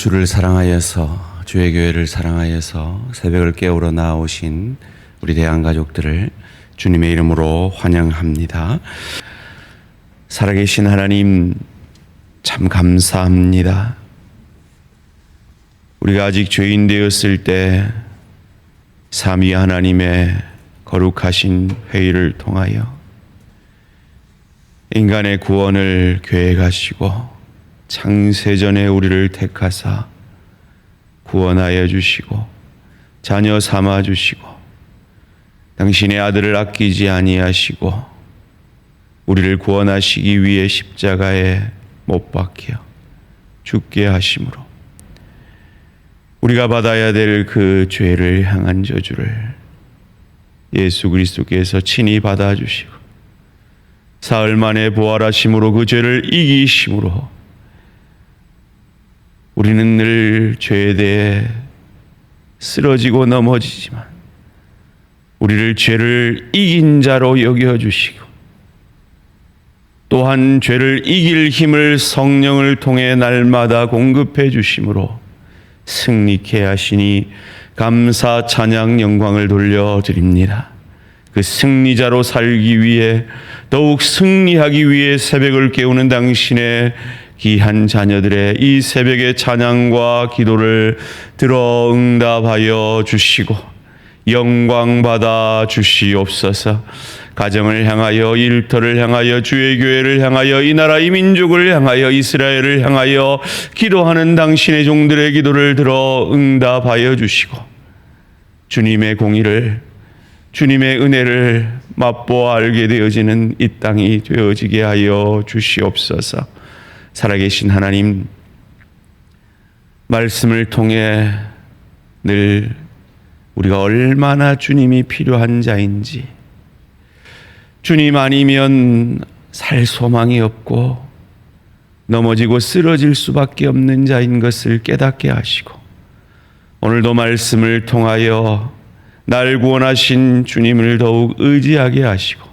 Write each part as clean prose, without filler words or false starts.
주를 사랑하여서, 주의 교회를 사랑하여서 새벽을 깨우러 나오신 우리 대한가족들을 주님의 이름으로 환영합니다. 살아계신 하나님, 참 감사합니다. 우리가 아직 죄인 되었을 때 삼위 하나님의 거룩하신 회의를 통하여 인간의 구원을 계획하시고 창세전에 우리를 택하사 구원하여 주시고 자녀 삼아 주시고 당신의 아들을 아끼지 아니하시고 우리를 구원하시기 위해 십자가에 못 박혀 죽게 하심으로 우리가 받아야 될 그 죄를 향한 저주를 예수 그리스도께서 친히 받아주시고 사흘 만에 부활하심으로 그 죄를 이기심으로 우리는 늘 죄에 대해 쓰러지고 넘어지지만 우리를 죄를 이긴 자로 여겨주시고 또한 죄를 이길 힘을 성령을 통해 날마다 공급해 주심으로 승리케 하시니 감사 찬양 영광을 돌려드립니다. 그 승리자로 살기 위해 더욱 승리하기 위해 새벽을 깨우는 당신의 귀한 자녀들의 이 새벽의 찬양과 기도를 들어 응답하여 주시고 영광 받아 주시옵소서. 가정을 향하여, 일터를 향하여, 주의 교회를 향하여, 이 나라 이 민족을 향하여, 이스라엘을 향하여 기도하는 당신의 종들의 기도를 들어 응답하여 주시고 주님의 공의를, 주님의 은혜를 맛보아 알게 되어지는 이 땅이 되어지게 하여 주시옵소서. 살아계신 하나님, 말씀을 통해 늘 우리가 얼마나 주님이 필요한 자인지, 주님 아니면 살 소망이 없고 넘어지고 쓰러질 수밖에 없는 자인 것을 깨닫게 하시고 오늘도 말씀을 통하여 날 구원하신 주님을 더욱 의지하게 하시고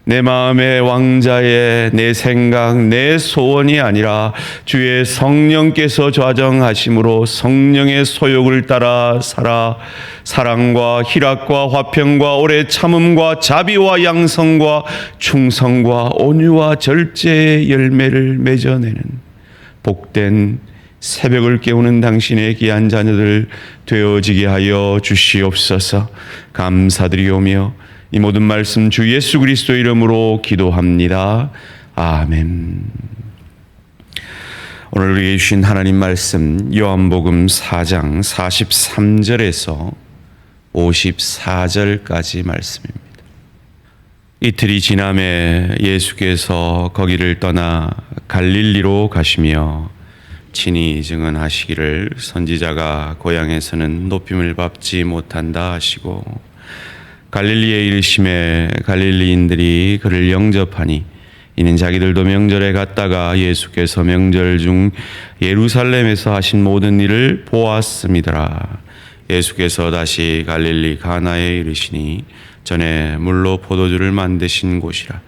내 마음의 왕자의 내 생각, 내 소원이 아니라 주의 성령께서 좌정하심으로 성령의 소욕을 따라 살아 사랑과 희락과 화평과 오래 참음과 자비와 양성과 충성과 온유와 절제의 열매를 맺어내는 복된 새벽을 깨우는 당신의 귀한 자녀들 되어지게 하여 주시옵소서. 감사드리오며 이 모든 말씀 주 예수 그리스도 이름으로 기도합니다. 아멘. 오늘 우리에게 주신 하나님 말씀 요한복음 4장 43절에서 54절까지 말씀입니다. 이틀이 지남에 예수께서 거기를 떠나 갈릴리로 가시며 친히 증언하시기를 선지자가 고향에서는 높임을 받지 못한다 하시고 갈릴리에 이르심에 갈릴리인들이 그를 영접하니 이는 자기들도 명절에 갔다가 예수께서 명절 중 예루살렘에서 하신 모든 일을 보았음이더라. 예수께서 다시 갈릴리 가나에 이르시니 전에 물로 포도주를 만드신 곳이라.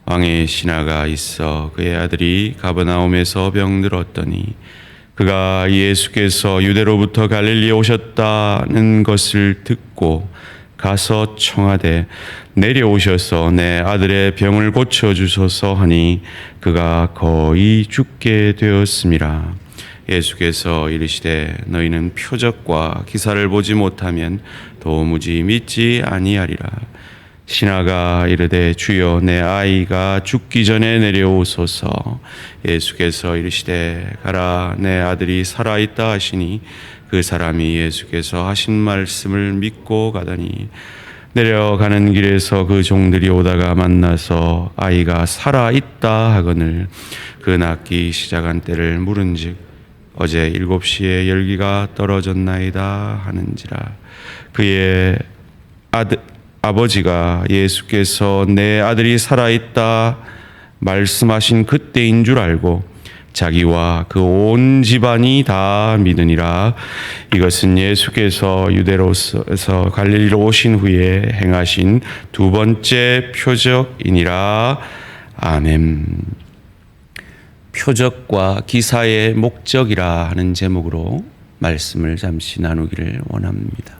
왕의 신하가 있어 그의 아들이 가버나움에서 병들었더니 그가 예수께서 유대로부터 갈릴리에 오셨다는 것을 듣고 가서 청하되 내려오셔서 내 아들의 병을 고쳐주소서 하니 그가 거의 죽게 되었음이라. 예수께서 이르시되 너희는 표적과 기사를 보지 못하면 도무지 믿지 아니하리라. 신하가 이르되 주여 내 아이가 죽기 전에 내려오소서. 예수께서 이르시되 가라 내 아들이 살아있다 하시니 그 사람이 예수께서 하신 말씀을 믿고 가더니 내려가는 길에서 그 종들이 오다가 만나서 아이가 살아있다 하거늘 그 낫기 시작한 때를 물은즉 어제 7시에 열기가 떨어졌나이다 하는지라. 그의 아버지가 예수께서 내 아들이 살아있다 말씀하신 그때인 줄 알고 자기와 그 온 집안이 다 믿으니라. 이것은 예수께서 유대로서 갈릴리로 오신 후에 행하신 두 번째 표적이니라. 아멘. 표적과 기사의 목적이라 하는 제목으로 말씀을 잠시 나누기를 원합니다.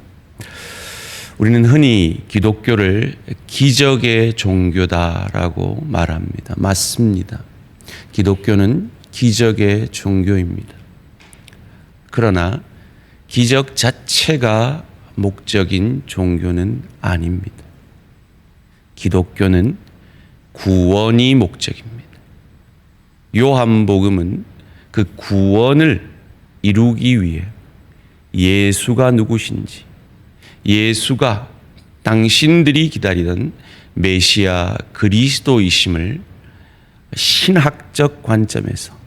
우리는 흔히 기독교를 기적의 종교다라고 말합니다. 맞습니다. 기독교는 기적의 종교입니다. 그러나 기적 자체가 목적인 종교는 아닙니다. 기독교는 구원이 목적입니다. 요한복음은 그 구원을 이루기 위해 예수가 누구신지, 예수가 당신들이 기다리던 메시아 그리스도이심을 신학적 관점에서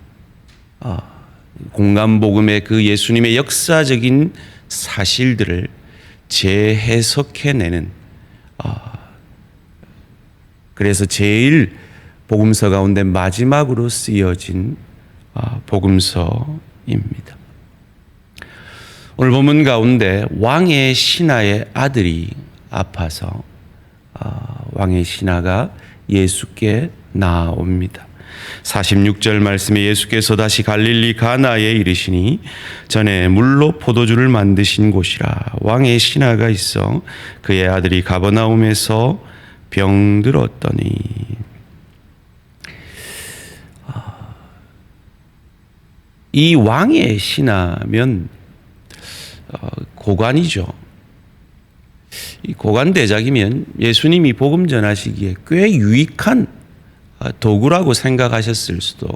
공간복음의 그 예수님의 역사적인 사실들을 재해석해내는, 그래서 제일 복음서 가운데 마지막으로 쓰여진 복음서입니다. 오늘 본문 가운데 왕의 신하의 아들이 아파서 왕의 신하가 예수께 나옵니다. 46절 말씀에 예수께서 다시 갈릴리 가나에 이르시니 전에 물로 포도주를 만드신 곳이라. 왕의 신하가 있어 그의 아들이 가버나움에서 병들었더니. 이 왕의 신하면 고관이죠. 이 고관 대작이면 예수님이 복음 전하시기에 꽤 유익한 도구라고 생각하셨을 수도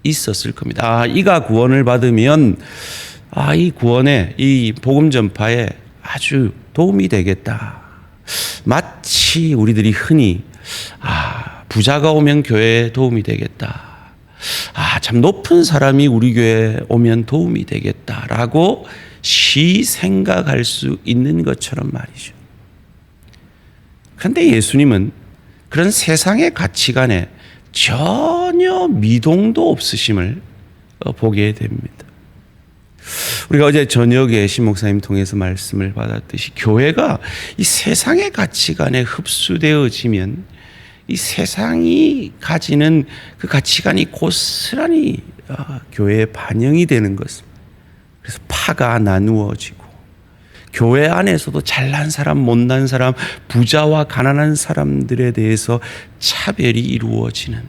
있었을 겁니다. 이가 구원을 받으면 이 구원에, 이 복음 전파에 아주 도움이 되겠다. 마치 우리들이 흔히 부자가 오면 교회에 도움이 되겠다. 참 높은 사람이 우리 교회에 오면 도움이 되겠다라고 생각할 수 있는 것처럼 말이죠. 그런데 예수님은 그런 세상의 가치관에 전혀 미동도 없으심을 보게 됩니다. 우리가 어제 저녁에 신 목사님 통해서 말씀을 받았듯이 교회가 이 세상의 가치관에 흡수되어지면 이 세상이 가지는 그 가치관이 고스란히 교회에 반영이 되는 것입니다. 그래서 파가 나누어지고 교회 안에서도 잘난 사람, 못난 사람, 부자와 가난한 사람들에 대해서 차별이 이루어지는,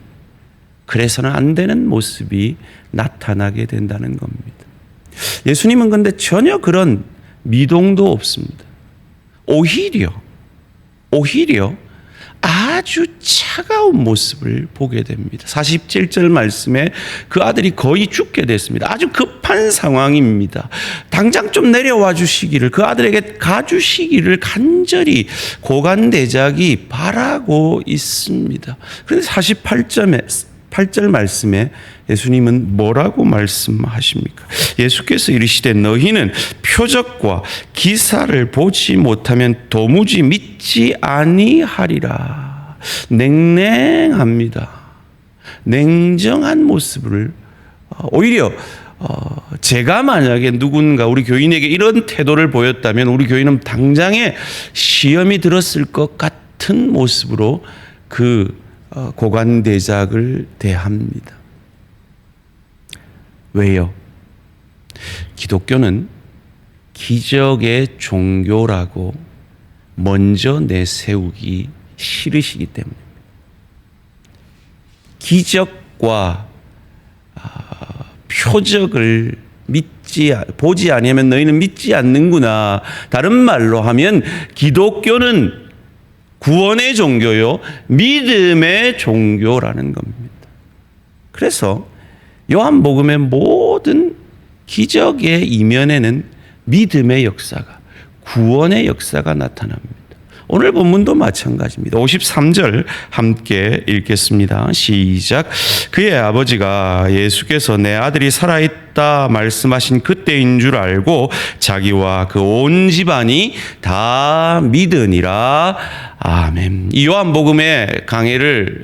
그래서는 안 되는 모습이 나타나게 된다는 겁니다. 예수님은 근데 전혀 그런 미동도 없습니다. 오히려 아주 차가운 모습을 보게 됩니다. 47절 말씀에 그 아들이 거의 죽게 됐습니다. 아주 급한 상황입니다. 당장 좀 내려와 주시기를, 그 아들에게 가주시기를 간절히 고관대작이 바라고 있습니다. 그런데 48절 말씀에 예수님은 뭐라고 말씀하십니까? 예수께서 이르시되 너희는 표적과 기사를 보지 못하면 도무지 믿지 아니하리라. 냉랭합니다. 냉정한 모습을, 오히려 제가 만약에 누군가 우리 교인에게 이런 태도를 보였다면 우리 교인은 당장에 시험이 들었을 것 같은 모습으로 그 고관대작을 대합니다. 왜요? 기독교는 기적의 종교라고 먼저 내세우기 싫으시기 때문입니다. 기적과 표적을 보지 아니하면 너희는 믿지 않는구나. 다른 말로 하면 기독교는 구원의 종교요, 믿음의 종교라는 겁니다. 그래서 요한복음의 모든 기적의 이면에는 믿음의 역사가, 구원의 역사가 나타납니다. 오늘 본문도 마찬가지입니다. 53절 함께 읽겠습니다. 시작. 그의 아버지가 예수께서 내 아들이 살아있다 말씀하신 그때인 줄 알고 자기와 그 온 집안이 다 믿으니라. 아멘. 이 요한복음의 강해를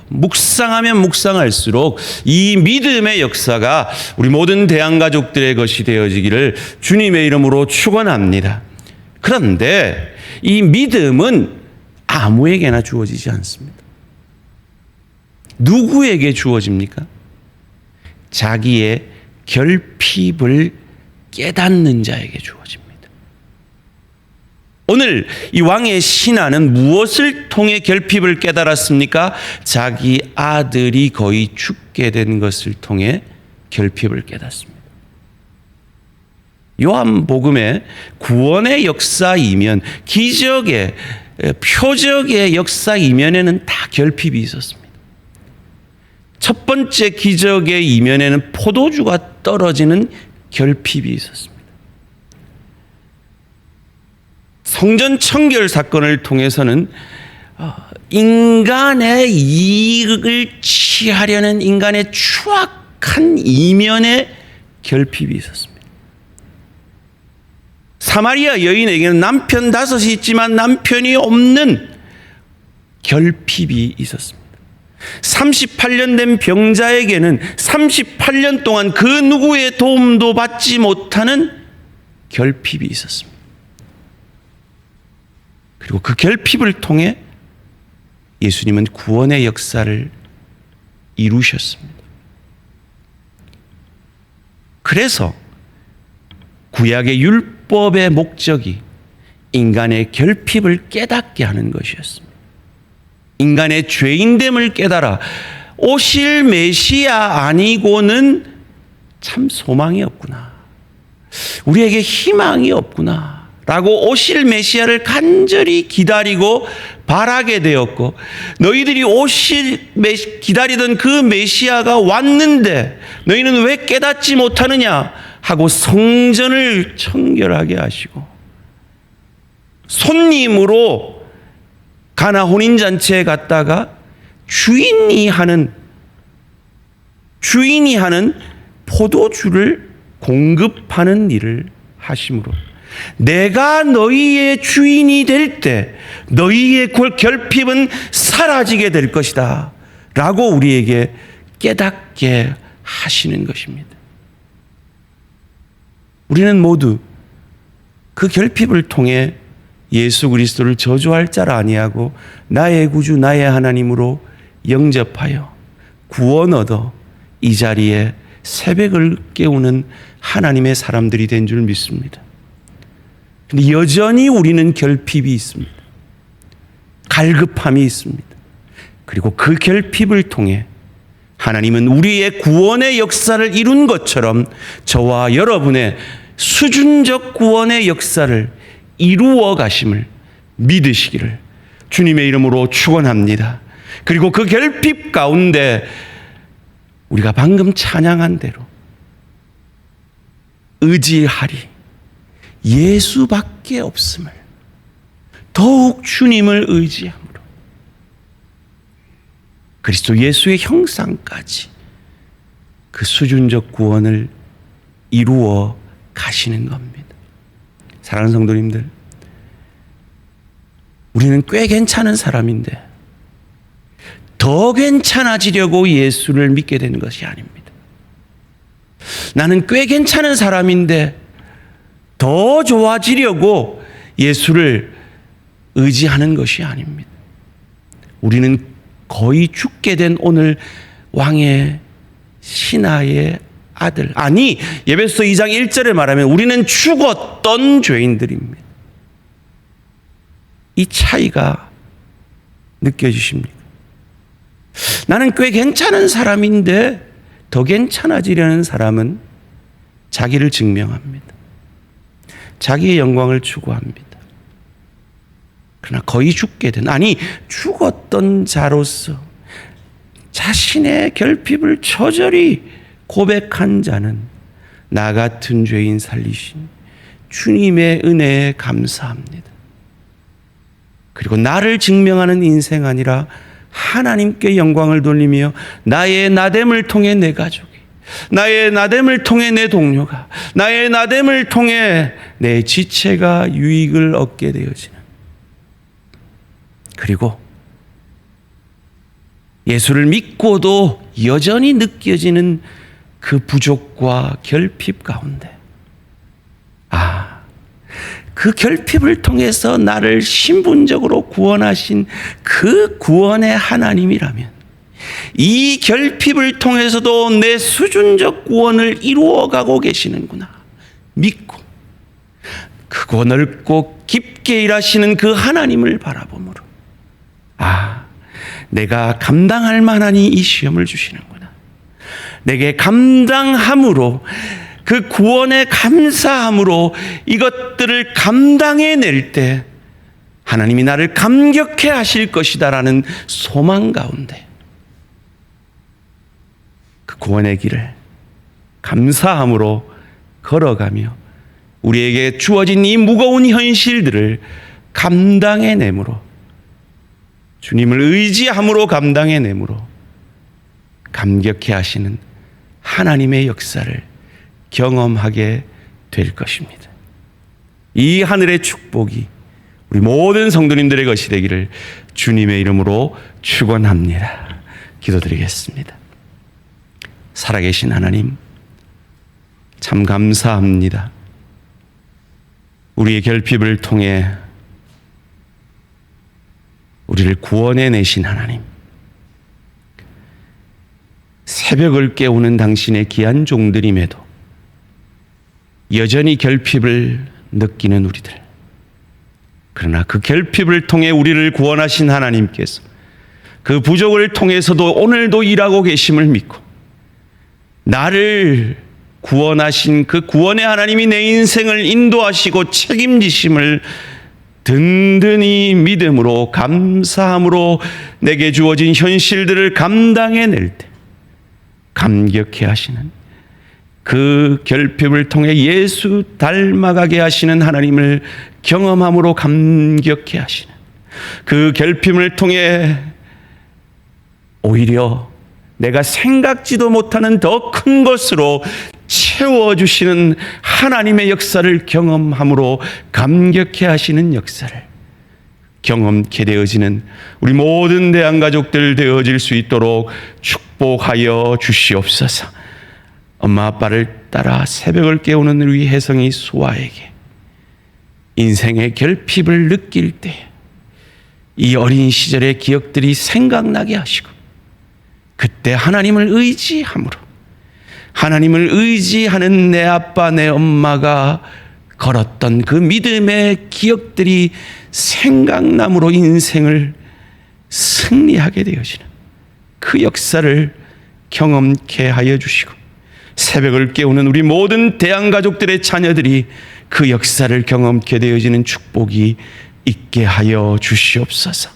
묵상하면 묵상할수록 이 믿음의 역사가 우리 모든 대한가족들의 것이 되어지기를 주님의 이름으로 축원합니다. 그런데 이 믿음은 아무에게나 주어지지 않습니다. 누구에게 주어집니까? 자기의 결핍을 깨닫는 자에게 주어집니다. 오늘 이 왕의 신하는 무엇을 통해 결핍을 깨달았습니까? 자기 아들이 거의 죽게 된 것을 통해 결핍을 깨닫습니다. 요한복음의 구원의 역사 이면, 기적의 표적의 역사 이면에는 다 결핍이 있었습니다. 첫 번째 기적의 이면에는 포도주가 떨어지는 결핍이 있었습니다. 성전 청결 사건을 통해서는 인간의 이익을 취하려는 인간의 추악한 이면의 결핍이 있었습니다. 사마리아 여인에게는 남편 5이 있지만 남편이 없는 결핍이 있었습니다. 38년 된 병자에게는 38년 동안 그 누구의 도움도 받지 못하는 결핍이 있었습니다. 그리고 그 결핍을 통해 예수님은 구원의 역사를 이루셨습니다. 그래서 구약의 율법의 목적이 인간의 결핍을 깨닫게 하는 것이었습니다. 인간의 죄인됨을 깨달아 오실 메시아 아니고는 참 소망이 없구나, 우리에게 희망이 없구나 라고 오실 메시아를 간절히 기다리고 바라게 되었고, 너희들이 기다리던 그 메시아가 왔는데 너희는 왜 깨닫지 못하느냐 하고 성전을 청결하게 하시고, 손님으로 가나 혼인잔치에 갔다가 주인이 하는 포도주를 공급하는 일을 하심으로 내가 너희의 주인이 될 때 너희의 결핍은 사라지게 될 것이다 라고 우리에게 깨닫게 하시는 것입니다. 우리는 모두 그 결핍을 통해 예수 그리스도를 저주할 자라 아니하고 나의 구주 나의 하나님으로 영접하여 구원 얻어 이 자리에 새벽을 깨우는 하나님의 사람들이 된 줄 믿습니다. 그런데 여전히 우리는 결핍이 있습니다. 갈급함이 있습니다. 그리고 그 결핍을 통해 하나님은 우리의 구원의 역사를 이룬 것처럼 저와 여러분의 수준적 구원의 역사를 이루어 가심을 믿으시기를 주님의 이름으로 축원합니다. 그리고 그 결핍 가운데 우리가 방금 찬양한 대로 의지하리 예수밖에 없음을 더욱 주님을 의지함으로 그리스도 예수의 형상까지 그 수준적 구원을 이루어 가시는 겁니다. 사랑하는 성도님들, 우리는 꽤 괜찮은 사람인데 더 괜찮아지려고 예수를 믿게 되는 것이 아닙니다. 나는 꽤 괜찮은 사람인데 더 좋아지려고 예수를 의지하는 것이 아닙니다. 우리는 거의 죽게 된 오늘 왕의 신하의 아들, 아니 에베소서 2장 1절에 말하면 우리는 죽었던 죄인들입니다. 이 차이가 느껴지십니까? 나는 꽤 괜찮은 사람인데 더 괜찮아지려는 사람은 자기를 증명합니다. 자기의 영광을 추구합니다. 그러나 거의 죽게 된, 아니 죽었던 자로서 자신의 결핍을 처절히 고백한 자는 나 같은 죄인 살리신 주님의 은혜에 감사합니다. 그리고 나를 증명하는 인생 아니라 하나님께 영광을 돌리며 나의 나됨을 통해 내 가족이, 나의 나됨을 통해 내 동료가, 나의 나됨을 통해 내 지체가 유익을 얻게 되어지는, 그리고 예수를 믿고도 여전히 느껴지는 그 부족과 결핍 가운데 그 결핍을 통해서 나를 신분적으로 구원하신 그 구원의 하나님이라면 이 결핍을 통해서도 내 수준적 구원을 이루어가고 계시는구나 믿고 크고 넓고 깊게 일하시는 그 하나님을 바라보므로 내가 감당할 만하니 이 시험을 주시는구나. 내게 감당함으로 그 구원에 감사함으로 이것들을 감당해낼 때 하나님이 나를 감격해 하실 것이다라는 소망 가운데 그 구원의 길을 감사함으로 걸어가며 우리에게 주어진 이 무거운 현실들을 감당해내므로 주님을 의지함으로 감당해내므로 감격해 하시는 하나님의 역사를 경험하게 될 것입니다. 이 하늘의 축복이 우리 모든 성도님들의 것이 되기를 주님의 이름으로 축원합니다. 기도드리겠습니다. 살아계신 하나님, 참 감사합니다. 우리의 결핍을 통해 우리를 구원해내신 하나님, 새벽을 깨우는 당신의 귀한 종들임에도 여전히 결핍을 느끼는 우리들, 그러나 그 결핍을 통해 우리를 구원하신 하나님께서 그 부족을 통해서도 오늘도 일하고 계심을 믿고 나를 구원하신 그 구원의 하나님이 내 인생을 인도하시고 책임지심을 든든히 믿음으로 감사함으로 내게 주어진 현실들을 감당해낼 때 감격해 하시는 그 결핍을 통해 예수 닮아가게 하시는 하나님을 경험함으로 감격해 하시는 그 결핍을 통해 오히려 내가 생각지도 못하는 더 큰 것으로 채워주시는 하나님의 역사를 경험함으로 감격해 하시는 역사를 경험케 되어지는 우리 모든 대한가족들 되어질 수 있도록 축복하여 주시옵소서. 엄마 아빠를 따라 새벽을 깨우는 우리 혜성이 수아에게 인생의 결핍을 느낄 때 이 어린 시절의 기억들이 생각나게 하시고 그때 하나님을 의지함으로 하나님을 의지하는 내 아빠 내 엄마가 걸었던 그 믿음의 기억들이 생각남으로 인생을 승리하게 되어지는 그 역사를 경험케 하여 주시고 새벽을 깨우는 우리 모든 대한가족들의 자녀들이 그 역사를 경험케 되어지는 축복이 있게 하여 주시옵소서.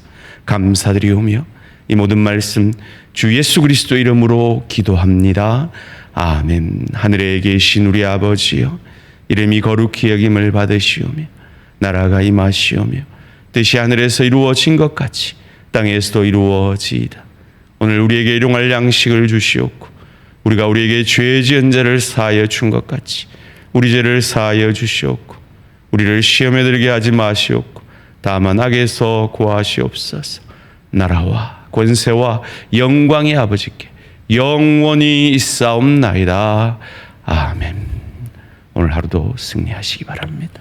감사드리오며 이 모든 말씀 주 예수 그리스도 이름으로 기도합니다. 아멘. 하늘에 계신 우리 아버지여, 이름이 거룩히 여김을 받으시오며 나라가 임하시오며 뜻이 하늘에서 이루어진 것 같이 땅에서도 이루어지이다. 오늘 우리에게 일용할 양식을 주시옵고 우리가 우리에게 죄 지은 자를 사하여 준 것 같이 우리 죄를 사하여 주시옵고 우리를 시험에 들게 하지 마시옵고 다만 악에서 구하시옵소서. 나라와 권세와 영광의 아버지께 영원히 있사옵나이다. 아멘. 오늘 하루도 승리하시기 바랍니다.